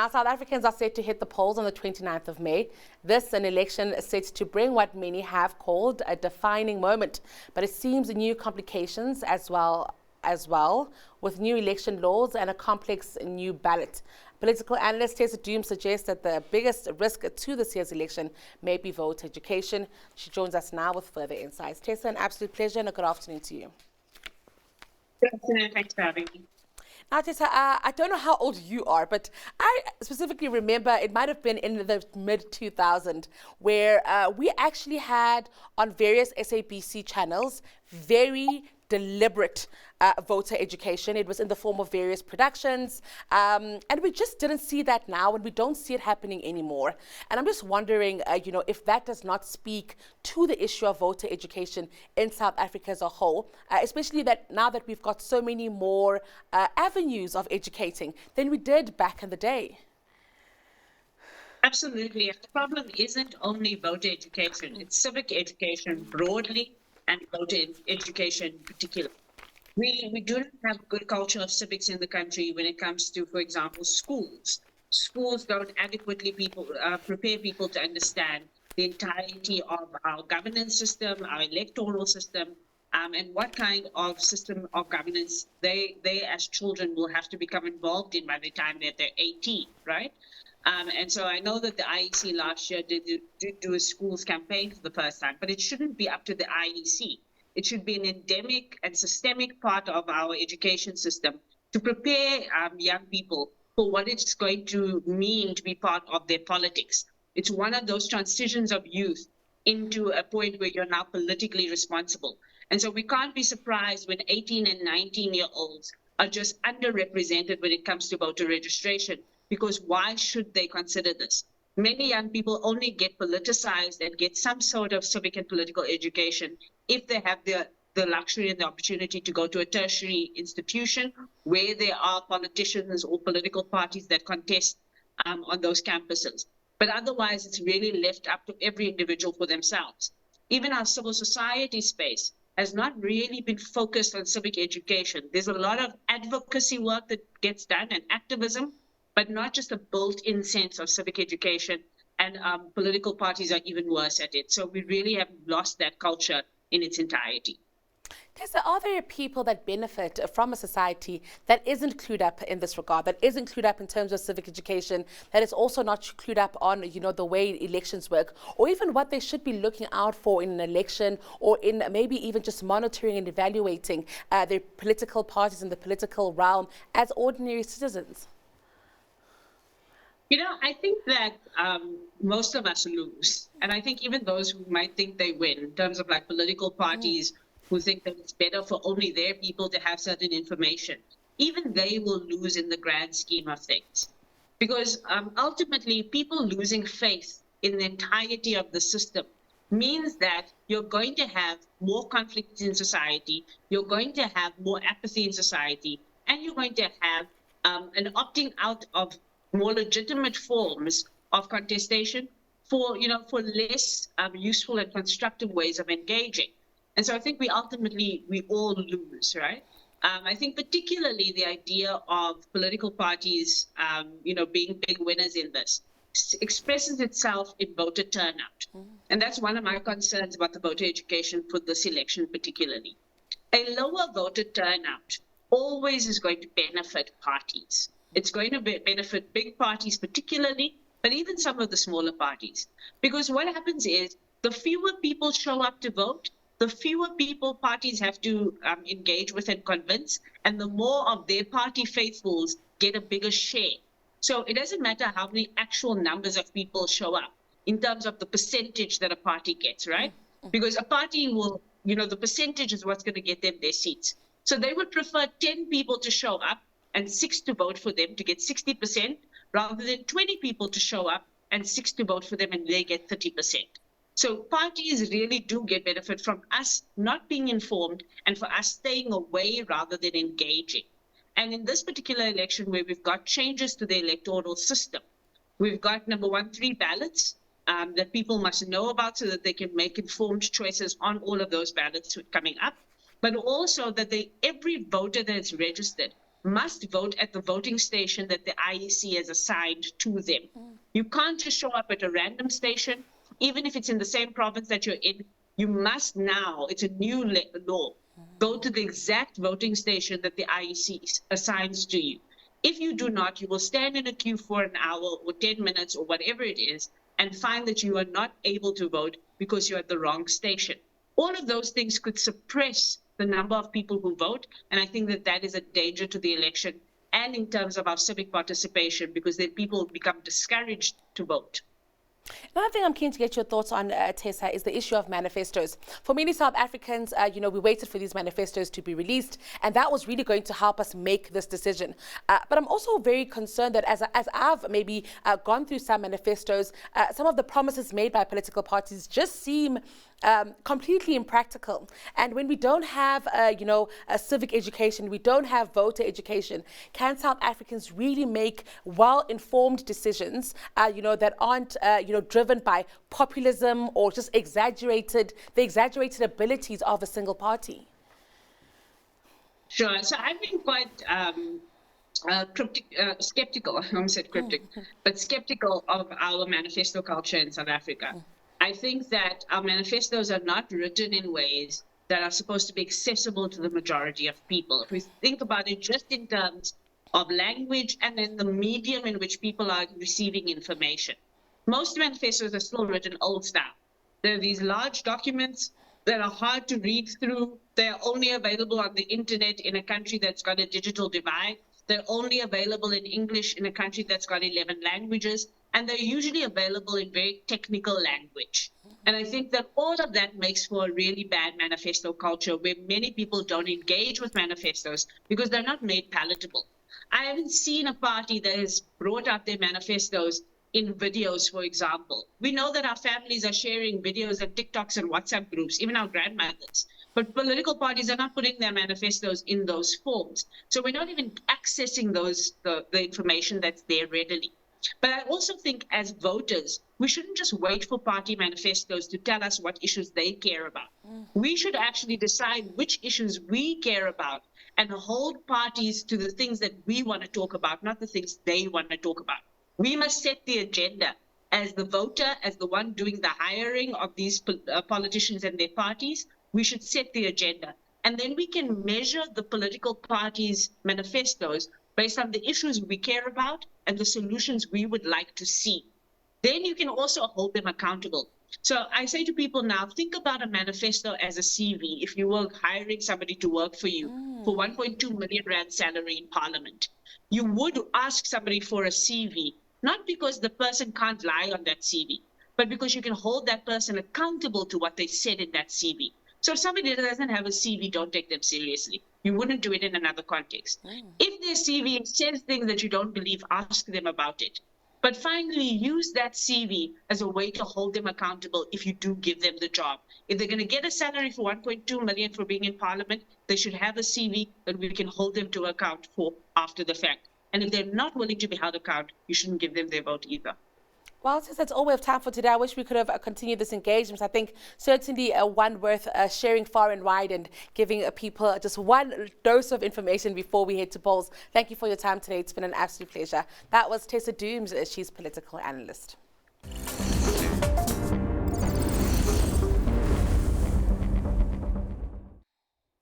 Now, South Africans are set to hit the polls on the 29th of May. This, an election set to bring what many have called a defining moment. But it seems new complications as well, with new election laws and a complex new ballot. Political analyst Tessa Dooms suggests that the biggest risk to this year's election may be voter education. She joins us now with further insights. Tessa, an absolute pleasure and a good afternoon to you. Good afternoon. Thanks for having me. Now, Tessa, I don't know how old you are, but I specifically remember it might have been in the mid-2000s where we actually had on various SABC channels very deliberate voter education. It was in the form of various productions, and we just didn't see that now, and we don't see it happening anymore. And I'm just wondering, if that does not speak to the issue of voter education in South Africa as a whole, especially that now that we've got so many more avenues of educating than we did back in the day. Absolutely. The problem isn't only voter education, it's civic education broadly and voter education in particular. We do not have a good culture of civics in the country when it comes to, for example, schools. Schools don't adequately prepare people to understand the entirety of our governance system, our electoral system, and what kind of system of governance they as children will have to become involved in by the time that they're 18, right? And so I know that the IEC last year did do a schools campaign for the first time, but it shouldn't be up to the IEC. It should be an endemic and systemic part of our education system to prepare young people for what it's going to mean to be part of their politics. It's one of those transitions of youth into a point where you're now politically responsible. And so we can't be surprised when 18 and 19-year-olds are just underrepresented when it comes to voter registration, because why should they consider this? Many young people only get politicized and get some sort of civic and political education if they have the luxury and the opportunity to go to a tertiary institution where there are politicians or political parties that contest on those campuses. But otherwise, it's really left up to every individual for themselves. Even our civil society space has not really been focused on civic education. There's a lot of advocacy work that gets done and activism, but not just a built-in sense of civic education, and political parties are even worse at it. So we really have lost that culture in its entirety. Tessa, are there people that benefit from a society that isn't clued up in this regard, that isn't clued up in terms of civic education, that is also not clued up on, the way elections work, or even what they should be looking out for in an election, or in maybe even just monitoring and evaluating their political parties in the political realm as ordinary citizens? I think that most of us lose. And I think even those who might think they win, in terms of like political parties who think that it's better for only their people to have certain information, even they will lose in the grand scheme of things. Because ultimately, people losing faith in the entirety of the system means that you're going to have more conflict in society, you're going to have more apathy in society, and you're going to have an opting out of more legitimate forms of contestation for less useful and constructive ways of engaging. And so I think we all lose, right? I think particularly the idea of political parties, being big winners in this expresses itself in voter turnout. And that's one of my concerns about the voter education for this election particularly. A lower voter turnout always is going to benefit parties. It's going to benefit big parties particularly, but even some of the smaller parties. Because what happens is the fewer people show up to vote, the fewer people parties have to engage with and convince, and the more of their party faithfuls get a bigger share. So it doesn't matter how many actual numbers of people show up in terms of the percentage that a party gets, right? Because a party will, the percentage is what's going to get them their seats. So they would prefer 10 people to show up and 6 to vote for them to get 60%, rather than 20 people to show up and 6 to vote for them and they get 30%. So parties really do get benefit from us not being informed and for us staying away rather than engaging. And in this particular election where we've got changes to the electoral system, we've got, number one, 3 ballots that people must know about so that they can make informed choices on all of those ballots coming up, but also that every voter that is registered must vote at the voting station that the IEC has assigned to them. You can't just show up at a random station, even if it's in the same province that you're in. You must now, it's a new law, go to the exact voting station that the IEC assigns to you. If you do not, you will stand in a queue for an hour or 10 minutes or whatever it is and find that you are not able to vote because you're at the wrong station. All of those things could suppress the number of people who vote, and I think that that is a danger to the election and in terms of our civic participation, because then people become discouraged to vote. Another thing I'm keen to get your thoughts on, Tessa, is the issue of manifestos. For many South Africans, we waited for these manifestos to be released, and that was really going to help us make this decision. But I'm also very concerned that as I've maybe gone through some manifestos, some of the promises made by political parties just seem completely impractical. And when we don't have, a civic education, we don't have voter education, can South Africans really make well-informed decisions, that aren't, driven by populism or just the exaggerated abilities of a single party? Sure. So I've been quite skeptical, I almost said cryptic, but skeptical of our manifesto culture in South Africa. I think that our manifestos are not written in ways that are supposed to be accessible to the majority of people. If we think about it just in terms of language and then the medium in which people are receiving information, most manifestos are still written old style. There are these large documents that are hard to read through. They're only available on the internet in a country that's got a digital divide. They're only available in English in a country that's got 11 languages. And they're usually available in very technical language. And I think that all of that makes for a really bad manifesto culture where many people don't engage with manifestos because they're not made palatable. I haven't seen a party that has brought out their manifestos in videos, for example. We know that our families are sharing videos and TikToks and WhatsApp groups, even our grandmothers. But political parties are not putting their manifestos in those forms. So we're not even accessing the information that's there readily. But I also think as voters, we shouldn't just wait for party manifestos to tell us what issues they care about. We should actually decide which issues we care about and hold parties to the things that we want to talk about, not the things they want to talk about. We must set the agenda as the voter, as the one doing the hiring of these politicians and their parties. We should set the agenda. And then we can measure the political parties' manifestos based on the issues we care about and the solutions we would like to see. Then you can also hold them accountable. So I say to people now, think about a manifesto as a CV. If you were hiring somebody to work for you for 1.2 million rand salary in Parliament, you would ask somebody for a CV, not because the person can't lie on that CV, but because you can hold that person accountable to what they said in that CV. So if somebody doesn't have a CV, don't take them seriously. You wouldn't do it in another context. If their CV says things that you don't believe, ask them about it. But finally, use that CV as a way to hold them accountable if you do give them the job. If they're going to get a salary for 1.2 million for being in Parliament, they should have a CV that we can hold them to account for after the fact. And if they're not willing to be held account, you shouldn't give them their vote either. Well, since that's all we have time for today, I wish we could have continued this engagement. I think certainly one worth sharing far and wide and giving people just one dose of information before we head to polls. Thank you for your time today. It's been an absolute pleasure. That was Tessa Dooms. She's political analyst.